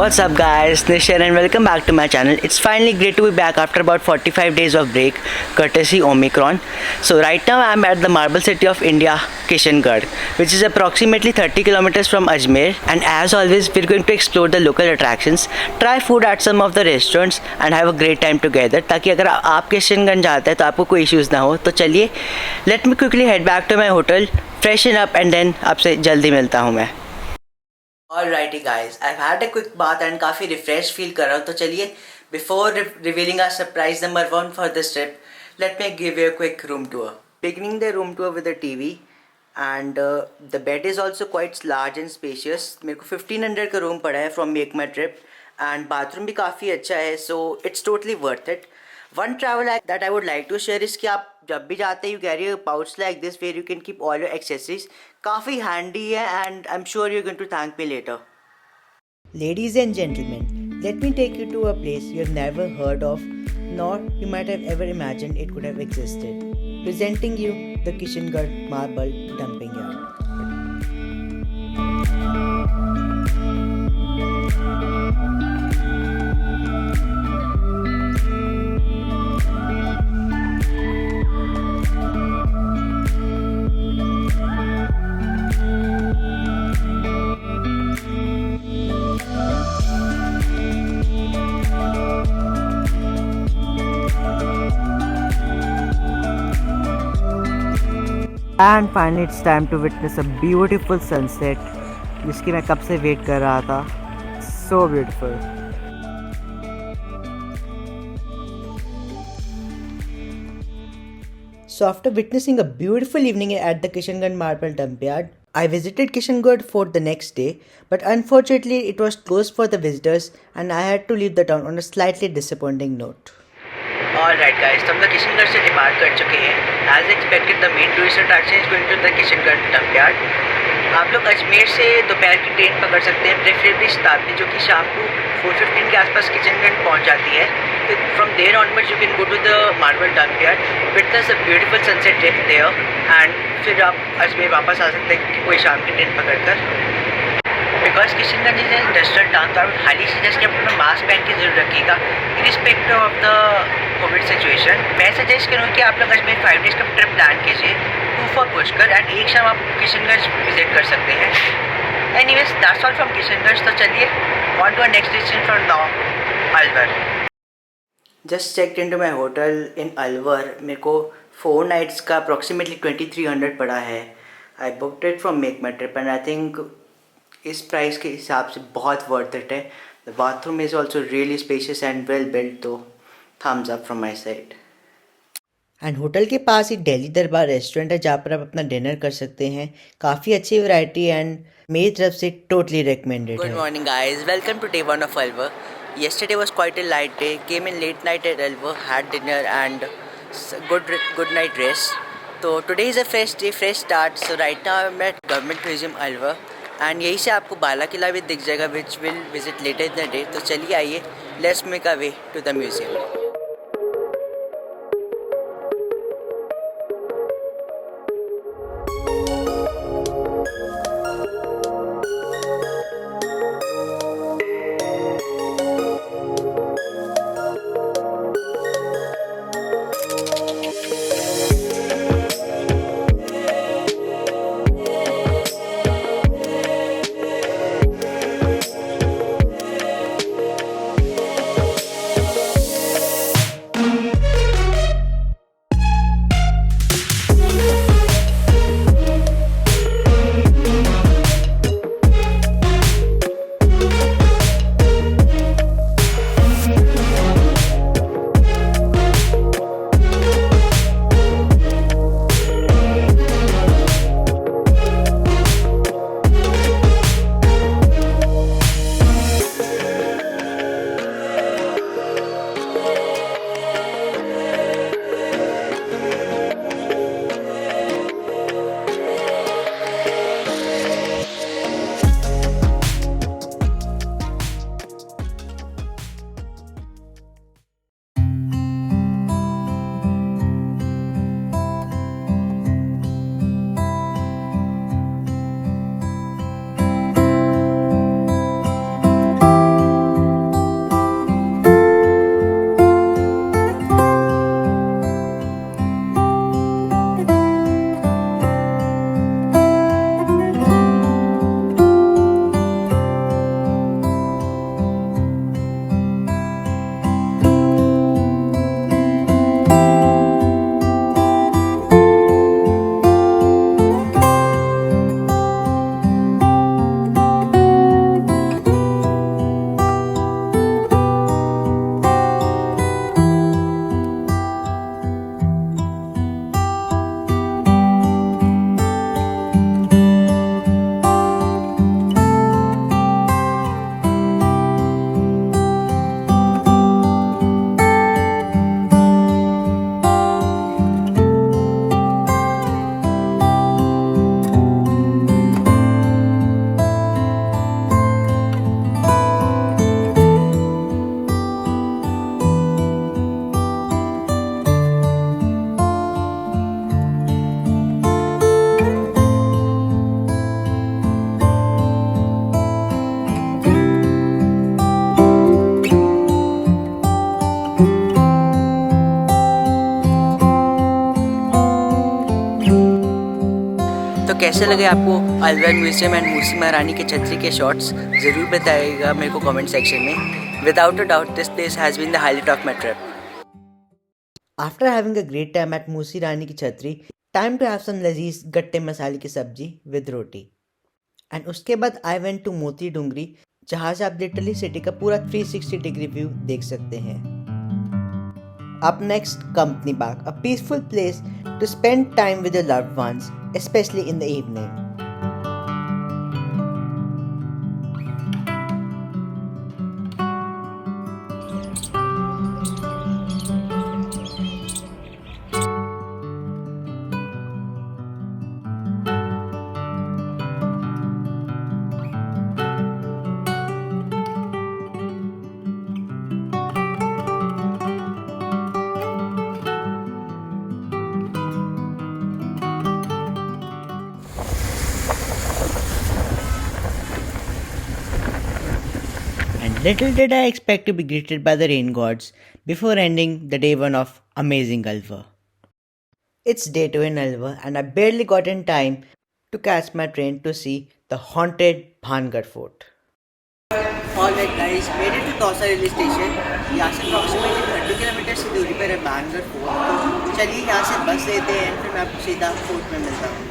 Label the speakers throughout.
Speaker 1: What's up guys, Nishan and welcome back to my channel. It's finally great to be back after about 45 days of break, courtesy Omicron. So right now I'm at the Marble City of India, Kishangarh, which is approximately 30 kilometers from Ajmer, and as always we're going to explore the local attractions, try food at some of the restaurants and have a great time together ताकि अगर आप किशनगंज जाते हैं तो आपको कोई issues ना हो. तो चलिए, let me quickly head back to my hotel, freshen up and then आपसे जल्दी मिलता हूँ मैं. Alrighty guys, I've had a quick bath and काफ़ी refreshed feel कर रहा हूँ. तो चलिए, before revealing our surprise number 1 for this trip, let me give you a quick room tour. Beginning the room tour with a TV, and the bed is also quite large and spacious. मेरे को 1500 का room पड़ा है from Make My Trip, and bathroom भी काफ़ी अच्छा है, so it's totally worth it. One travel hack that I would like to share is कि आप जब भी जाते हैं you carry a pouch like this where you can keep all your accessories. काफ़ी handy है and I'm sure you're going to thank me later. Ladies and gentlemen, let me take you to a place you've never heard of, nor you might have ever imagined it could have existed. Presenting you the Kishangarh Marble Dumping Yard. And finally it's time to witness a beautiful sunset जिसकी मैं कब से wait कर रहा था. So beautiful. So after witnessing a beautiful evening at the Kishangarh Marble Dumpyard, I visited Kishangarh Fort the next day, but unfortunately it was closed for the visitors and I had to leave the town on a slightly disappointing note. Alright guys, तो हम लोग किशनगढ़ से depart कर चुके हैं. As expected, the main tourist attraction is going to the Kishangarh Dumpyard. आप लोग अजमेर से दोपहर की ट्रेन पकड़ सकते हैं, प्रेफरेबली शताब्दी, जो कि शाम को 4:15 के आसपास किशनगढ़ पहुंच जाती है. तो from there onwards you can go to the marble dump yard, witness a beautiful sunset trip there, and फिर आप अजमेर वापस आ सकते हैं कोई शाम की ट्रेन पकड़ कर. Because Kishanganj is industrial town, तो आई वुड हाईली सजेस्ट कि आप अपना मास्क पहन के जरूर रखिएगा irrespective of the Covid situation. मैं सजेस्ट करूँ कि आप लोग अजमेर 5 डेज़ का ट्रिप प्लान कीजिए, 2 for पुष्कर, एंड एक शाम आप किशनगंज विजिट कर सकते हैं. Anyways that's all from Kishanganj. तो चलिए on to our next destination from now, Alwar. Just checked into my hotel in Alwar. मेरे को 4 नाइट्स का अप्रॉक्सीमेटली 2300 पड़ा है. I booked it from MakeMyTrip and I think इस प्राइस के हिसाब से बहुत वर्थ इट है. The bathroom is also really spacious and well built, तो thumbs up from my side. And hotel के पास ही दिल्ली दरबार रेस्टोरेंट है जहाँ पर आप अपना डिनर कर सकते हैं. काफ़ी अच्छी वैरायटी एंड मेरी तरफ से टोटली रिकमेंडेड है. Good morning guys, welcome to day 1 of Alwar. Yesterday was quite a light day. Came in late night at Alvar, had dinner and good night rest. So today is a fresh day, fresh start. So right now I'm at Government Museum Alvar, and यहीं से आपको बाला किला भी दिख जाएगा, which will visit later in the day. तो चलिए आइए, let's make our way to the museum. कैसे लगे आपको अलवर म्यूजियम एंड मूसी महारानी के छतरी के शॉट्स ज़रूर बताइएगा मेरे को कमेंट सेक्शन में. Without a doubt, this place has been the highlight of my trip. After having a great time at Musi Rani ki Chhatri, time to have some lazeez gatte masale की सब्जी with roti. And उसके बाद I went to मोती डूंगरी, जहाँ से आप literally city का पूरा 360 डिग्री व्यू देख सकते हैं. Up next, Company Bagh, a peaceful place to spend time with your loved ones, especially in the evening. And little did I expect to be greeted by the rain gods before ending the day one of amazing Alvar. It's day 2 in Alvar and I barely got in time to catch my train to see the haunted Bhangarh Fort. Alright guys, made it to Dausa railway station. यहाँ से approximately 30 kilometre की दूरी पर है Bhangarh fort. तो चलिए यहाँ से बस लेते हैं फिर मैं आपको सीधा फोर्ट में मिलता हूँ.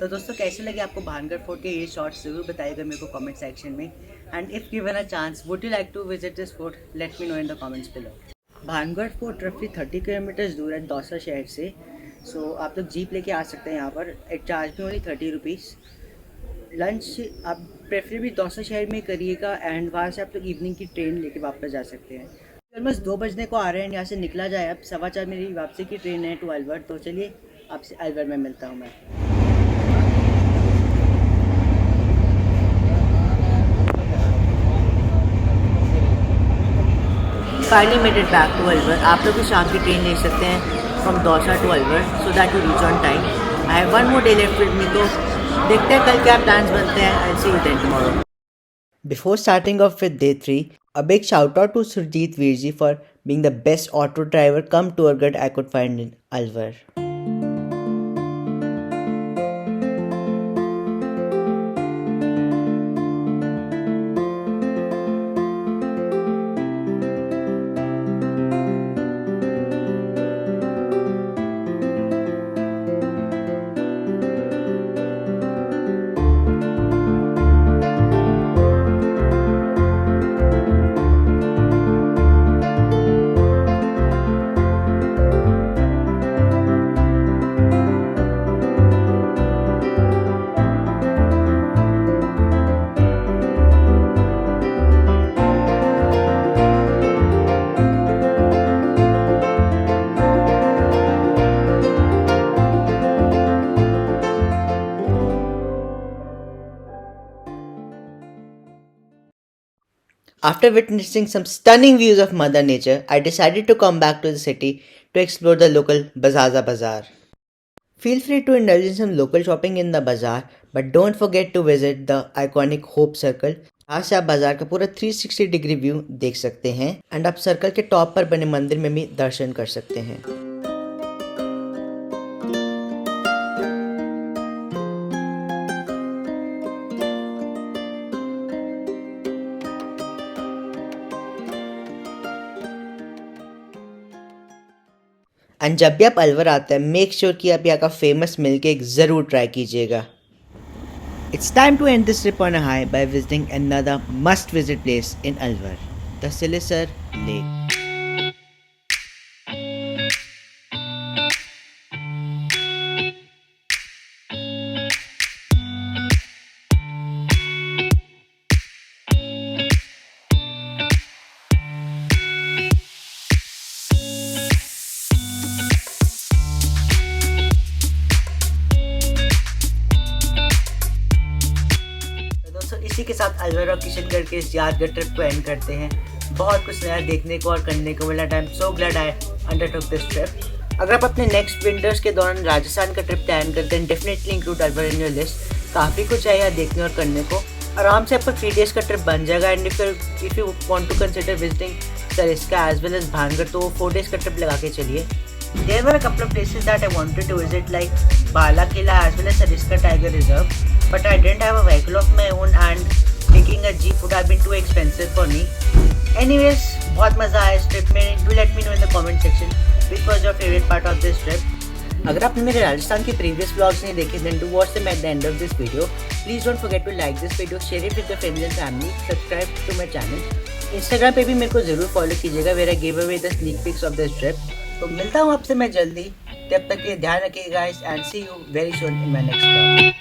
Speaker 1: तो दोस्तों कैसे लगे आपको भानगढ़ फोर्ट के ये शॉट्स ज़रूर बताइएगा मेरे को कमेंट सेक्शन में. And if given a chance would you like to visit this fort, let me know in the comments below. Bhangarh fort रफली 30 किलोमीटर दूर है दौसा शहर से. सो आप लोग जीप लेके आ सकते हैं यहाँ पर. इट चार्ज भी ओनली 30 रुपीज़. लंच आप प्रेफरेबली दौसा शहर में करिएगा एंड वहाँ से आप लोग इवनिंग की ट्रेन लेके वापस जा सकते हैं. ऑलमोस्ट 2 बजने को आ रहे हैं, यहाँ से निकला जाए. अब 4:15 मेरी वापसी की ट्रेन है टू अलवर. तो चलिए आपसे अलवर में मिलता हूँ मैं. Finally made it back to Alvar. आप लोग भी शाम की ट्रेन ले सकते हैं from Dausa to Alwar so that you reach on time. I have one more day left with me. तो देखते हैं कल क्या प्लान्स बनते हैं. I see you then tomorrow. Before starting off with day 3, a big shout out to Surjit Virji for being the best auto driver cum tour guide I could find in Alvar. After witnessing some stunning views of Mother Nature, I decided to come back to the city to explore the local Bazaza Bazaar. Feel free to indulge in some local shopping in the bazaar, but don't forget to visit the iconic Hope Circle. यहाँ से आप बाजार का पूरा 360 degree view देख सकते हैं and आप सर्कल के टॉप पर बने मंदिर में भी दर्शन कर सकते हैं. एंड जब भी आप अलवर आते हैं मेक श्योर कि आप यहाँ का फेमस मिल्क केक ज़रूर ट्राई कीजिएगा. It's time to end this trip on a high by visiting another must-visit place in Alwar, the Silisar Lake. इसी के साथ अलवर और किशनगढ़ के इस यादगार ट्रिप को एंड करते हैं. बहुत कुछ नया देखने को और करने को मिला. I am so glad I undertook this trip. अगर आप अपने नेक्स्ट विंटर्स के दौरान राजस्थान का ट्रिप प्लान करते हैं definitely include Alwar in your list. काफ़ी कुछ है यहाँ देखने और करने को. आराम से आपका 3 days का ट्रिप बन जाएगा. And if you want to consider visiting Sariska as well as Bhangarh तो 4 days का ट्रिप लगा के चलिए. There were a couple of places that I wanted to visit like Bala Killa as well as Sariska Tiger Reserve, but I didn't have a vehicle of my own and taking a jeep would have been too expensive for me. Anyways, बहुत मज़ा आया इस trip में. Do let me know in the comment section which was your favorite part of this trip. अगर आपने मेरे राजस्थान के previous vlogs नहीं देखे then do watch them at the end of this video. Please don't forget to like this video, share it with your friends and family, subscribe to my channel. Instagram पे भी मेरे को ज़रूर follow कीजिएगा where I gave away the sneak peeks of this trip. तो मिलता हूँ आपसे मैं जल्दी. तब तक के ध्यान रखिएगा guys and see you very soon in my next vlog.